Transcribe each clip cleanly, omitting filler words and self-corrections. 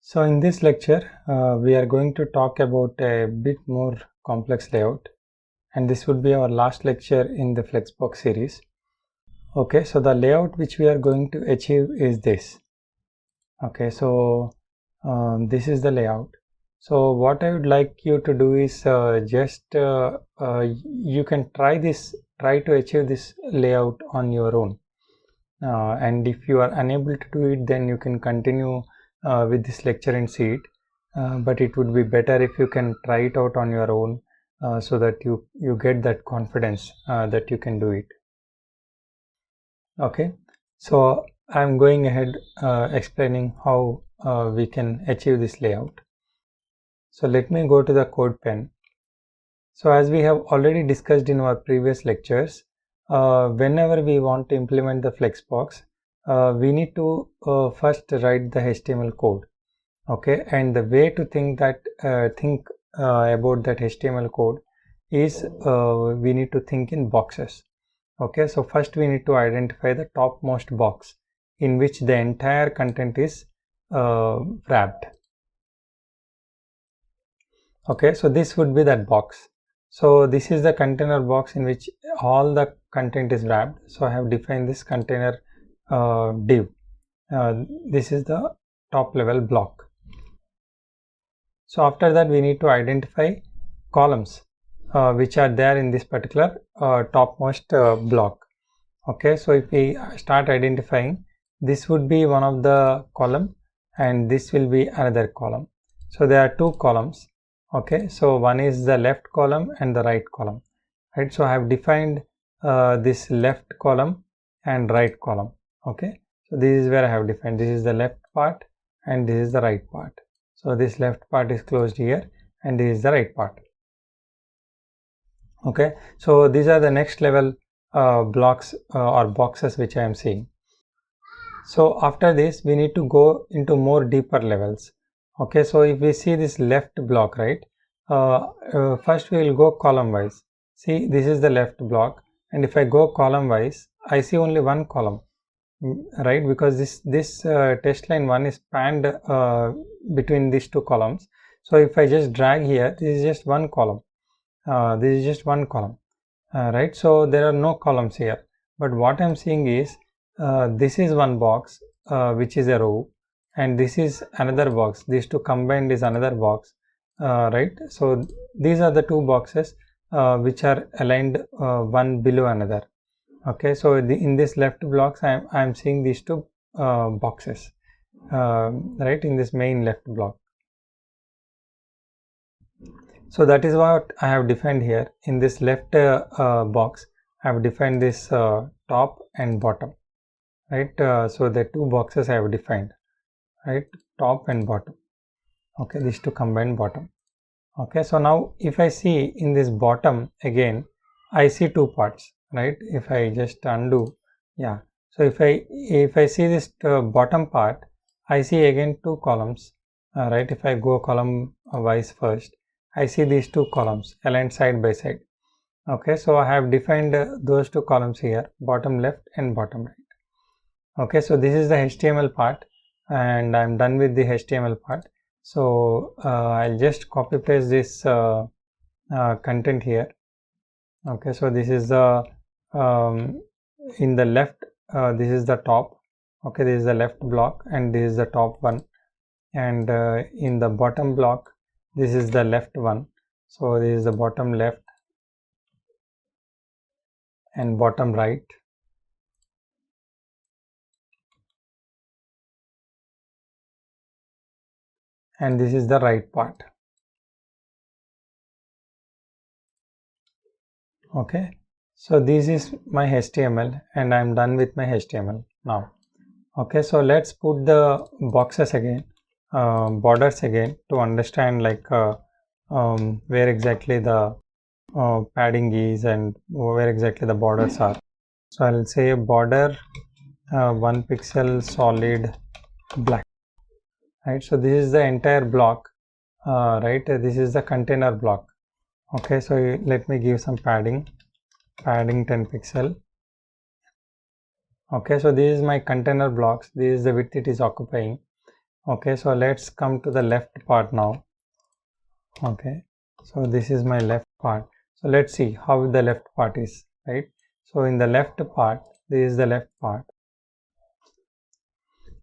So in this lecture, we are going to talk about a bit more complex layout, and this would be our last lecture in the FLEXBOX series. Okay, so the layout which we are going to achieve is this. Okay, so this is the layout. So what I would like you to do is you can try to achieve this layout on your own. And if you are unable to do it, then you can continue with this lecture and see it, but it would be better if you can try it out on your own, so that you get that confidence that you can do it. Okay, so I'm going ahead explaining how we can achieve this layout. So let me go to the code pen. So as we have already discussed in our previous lectures, whenever we want to implement the FLEXBOX, we need to first write the HTML code. Okay, and the way to think about that HTML code is we need to think in boxes. Okay, so first we need to identify the topmost box in which the entire content is wrapped. Okay, so this would be that box. So this is the container box in which all the content is wrapped. So I have defined this container div. This is the top level block. So after that we need to identify columns which are there in this particular topmost block. Okay, so if we start identifying, this would be one of the column and this will be another column. So there are two columns. Okay, so one is the left column and the right column, right? So I have defined this left column and right column. Okay, so this is where I have defined, this is the left part and this is the right part. So this left part is closed here and this is the right part. Okay, so these are the next level blocks or boxes which I am seeing. So after this we need to go into more deeper levels. Okay, so if we see this left block, right, first we will go column wise. See, this is the left block, and if I go column wise, I see only one column, right, because this test line 1 is spanned between these two columns. So if I just drag here, this is just one column, this is just one column, right? So there are no columns here, but what I'm seeing is this is one box which is a row, and this is another box. These two combined is another box, right? So these are the two boxes which are aligned one below another. Okay, so in this left blocks I'm seeing these two boxes, right, in this main left block. So that is what I have defined here. In this left box I have defined this top and bottom, right? So the two boxes I have defined, right, top and bottom. Okay, these two combined bottom. Okay, so now if I see in this bottom again, I see two parts, right? If I just undo, yeah, so if I see this bottom part, I see again two columns, right? If I go column wise first, I see these two columns aligned side by side. Okay, so I have defined those two columns here, bottom left and bottom right. Okay, so this is the HTML part and I'm done with the HTML part. So I'll just copy paste this content here. Okay, so this is the in the left, this is the top. Okay, this is the left block and this is the top one, and in the bottom block this is the left one. So this is the bottom left and bottom right. And this is the right part. Okay, so this is my HTML and I'm done with my HTML now. Okay, so let's put the boxes again, borders again, to understand like where exactly the padding is and where exactly the borders are. So I'll say border 1 pixel solid black, right? So this is the entire block, right? This is the container block. Okay, so let me give some padding 10 pixel. Okay, so this is my container blocks. This is the width it is occupying, Okay, so let's come to the left part now. Okay, so this is my left part. So let's see how the left part is, right? So in the left part, this is the left part.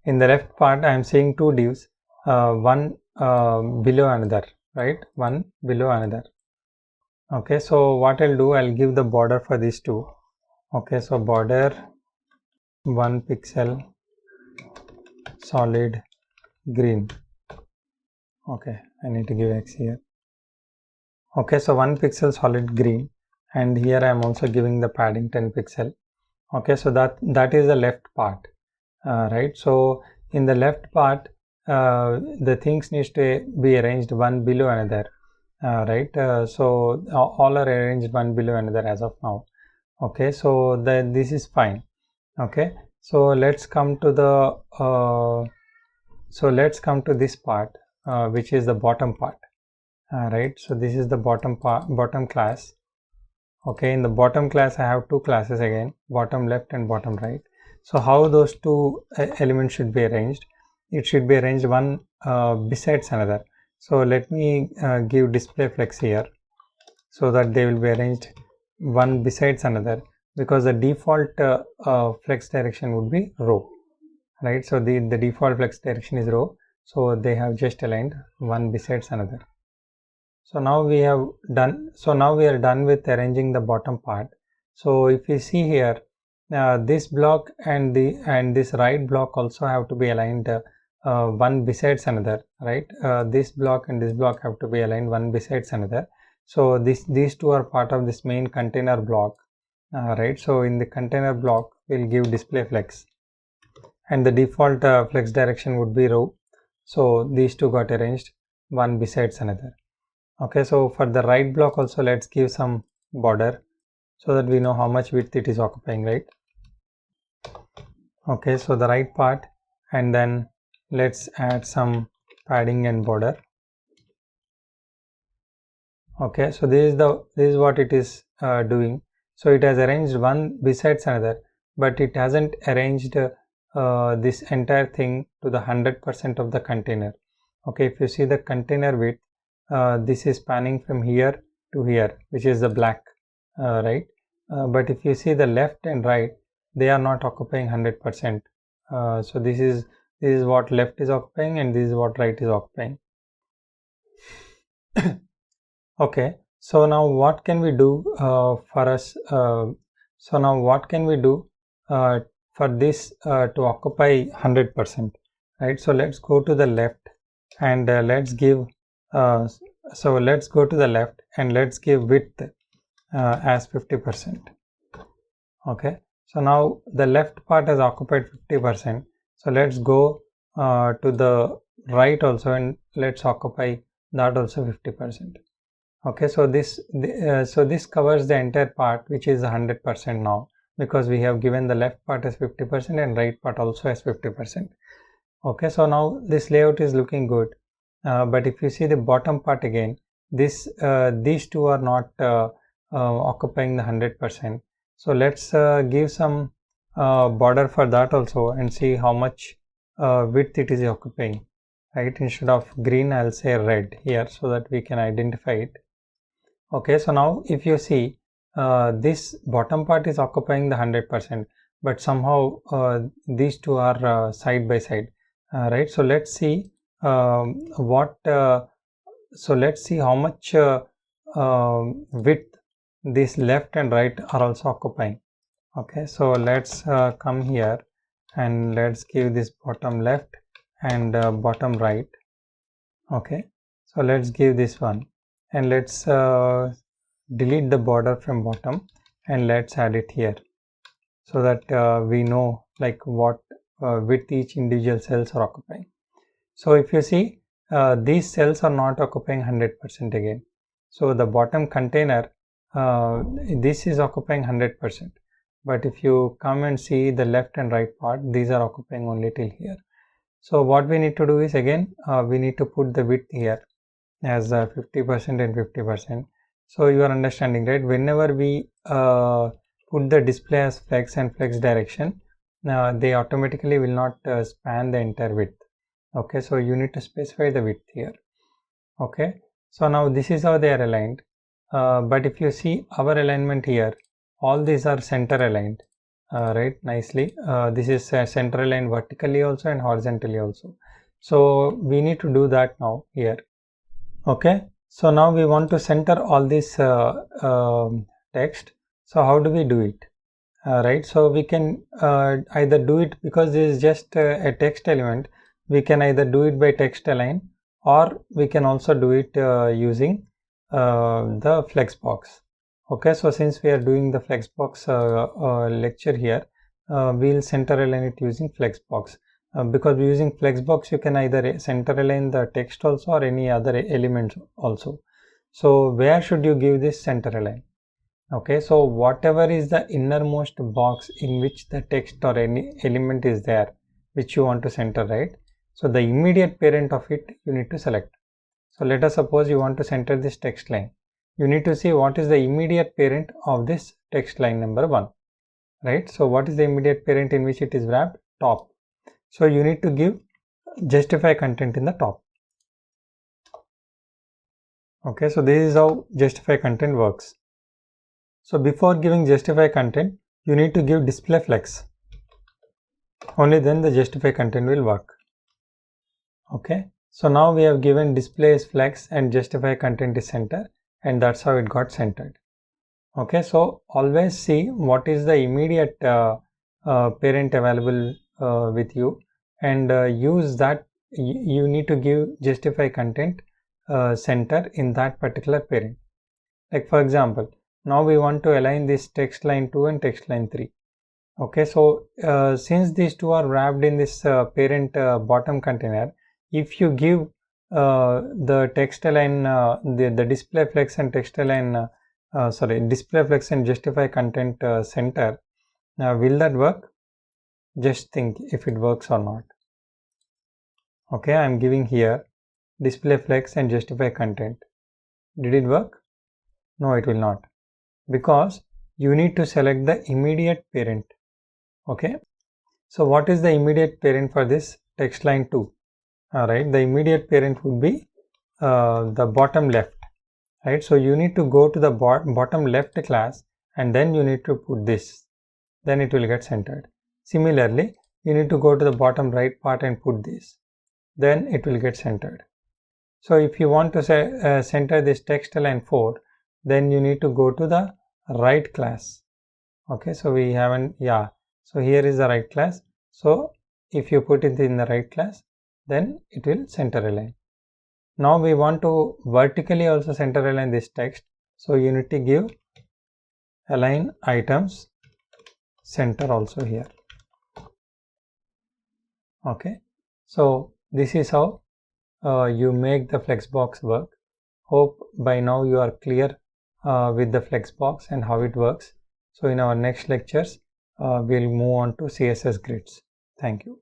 In the left part, I am seeing two divs, one below another, right? One below another. Okay, so what I'll do, I'll give the border for these two. Okay, so border 1 pixel solid green. Okay, I need to give X here. Okay, so 1 pixel solid green, and here I am also giving the padding 10 pixel. Okay, so that is the left part, right? So in the left part, the things needs to be arranged one below another, right? So all are arranged one below another as of now. Okay, so this is fine. Okay, so let's come to the this part, which is the bottom part. Right, so this is the bottom class. Okay, in the bottom class I have two classes again, bottom left and bottom right. So how those two elements should be arranged? It should be arranged one besides another. So let me give display flex here, so that they will be arranged one besides another, because the default flex direction would be row, right? So the default flex direction is row, so they have just aligned one besides another. So now we have done. So now we are done with arranging the bottom part. So if you see here, this block and this right block also have to be aligned one besides another, right? This block and this block have to be aligned one besides another. So these two are part of this main container block, right? So in the container block, we'll give display flex, and the default flex direction would be row. So these two got arranged one besides another. Okay, so for the right block also, let's give some border so that we know how much width it is occupying, right? Okay, so the right part, and then let's add some padding and border. Okay, so this is what it is doing. So it has arranged one besides another, but it hasn't arranged this entire thing to the 100% of the container. Okay, if you see the container width, this is spanning from here to here, which is the black, right? But if you see the left and right, they are not occupying 100%. So this is what left is occupying, and this is what right is occupying. Okay, so now what can we do for us? So now what can we do for this to occupy 100%, right? So let's go to the left, and let's give so let's go to the left and let's give width as 50%. Okay, so now the left part has occupied 50%. So let's go to the right also, and let's occupy that also 50%. Okay, so this covers the entire part, which is 100% now, because we have given the left part as 50% and right part also as 50%. Okay, so now this layout is looking good. But if you see the bottom part again, these two are not occupying the 100%. So let's give some border for that also, and see how much width it is occupying, right? Instead of green, I'll say red here, so that we can identify it. Okay, so now if you see, this bottom part is occupying the 100%, but somehow these two are side by side, right? So let's see so let's see how much width this left and right are also occupying. Okay, so let's come here and let's give this bottom left and bottom right. Okay, so let's give this one, and let's delete the border from bottom, and let's add it here, so that we know like what width each individual cells are occupying. So if you see, these cells are not occupying 100% again. So the bottom container, this is occupying 100%. But if you come and see the left and right part, these are occupying only till here. So what we need to do is, again, we need to put the width here as 50% and 50%. So you are understanding, right? Whenever we put the display as flex and flex direction, they automatically will not span the entire width. Okay, so you need to specify the width here. Okay, so now this is how they are aligned. But if you see our alignment here, all these are center aligned, right, nicely. This is center aligned vertically also and horizontally also. So we need to do that now here. Okay, so now we want to center all this text. So how do we do it? Right, so we can either do it, because this is just a text element, we can either do it by text align, or we can also do it using the FLEXBOX. Okay, so since we are doing the FLEXBOX lecture here, we'll center align it using FLEXBOX. Because using FLEXBOX you can either center align the text also or any other elements also. So where should you give this center align? Okay, so whatever is the innermost box in which the text or any element is there which you want to center, right? So the immediate parent of it you need to select. So let us suppose you want to center this text line. You need to see what is the immediate parent of this text line number 1, right? So what is the immediate parent in which it is wrapped? Top. So you need to give justify content in the top. Okay, so this is how justify content works. So before giving justify content, you need to give display flex. Only then the justify content will work. Okay, so now we have given display is flex and justify content is center, and that's how it got centered. Okay, so always see what is the immediate parent available with you, and use that. You need to give justify content center in that particular parent. Like for example, now we want to align this text line 2 and text line 3. Okay, so since these two are wrapped in this parent bottom container, if you give the text align, the display flex and text align, display flex and justify content center, will that work? Just think if it works or not. Okay, I am giving here display flex and justify content. Did it work? No, it will not, because you need to select the immediate parent. Okay, so what is the immediate parent for this text line 2? Alright, the immediate parent would be the bottom left, right? So you need to go to the bottom left class, and then you need to put this, then it will get centered. Similarly, you need to go to the bottom right part and put this, then it will get centered. So if you want to say, center this text line 4, then you need to go to the right class. Okay, so we haven't, so here is the right class. So if you put it in the right class, then it will center align. Now we want to vertically also center align this text. So you need to give align items center also here. Okay, so this is how you make the FLEXBOX work. Hope by now you are clear with the FLEXBOX and how it works. So in our next lectures, we'll move on to CSS grids. Thank you.